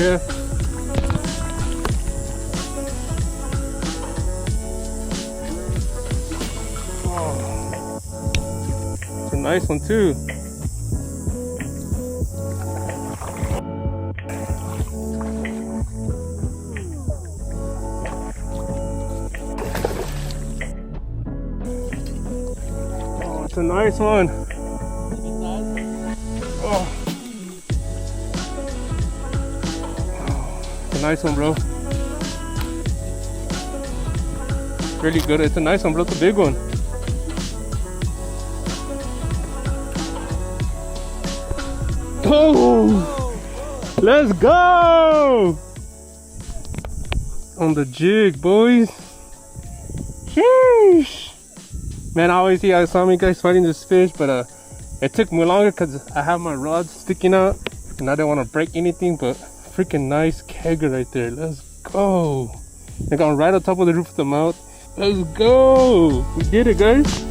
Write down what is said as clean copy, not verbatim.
here. Oh, it's a nice one too. Oh, it's a nice one. Oh. It's a nice one, bro. Really good. It's a nice one, bro. It's a big one. Oh, let's go on the jig, boys. Sheesh. Man, I always see, I saw you guys fighting this fish, but it took me longer because I have my rods sticking out and I didn't want to break anything. But freaking nice kegger right there. Let's go. I got right on top of the roof of the mouth. Let's go. We did it, guys.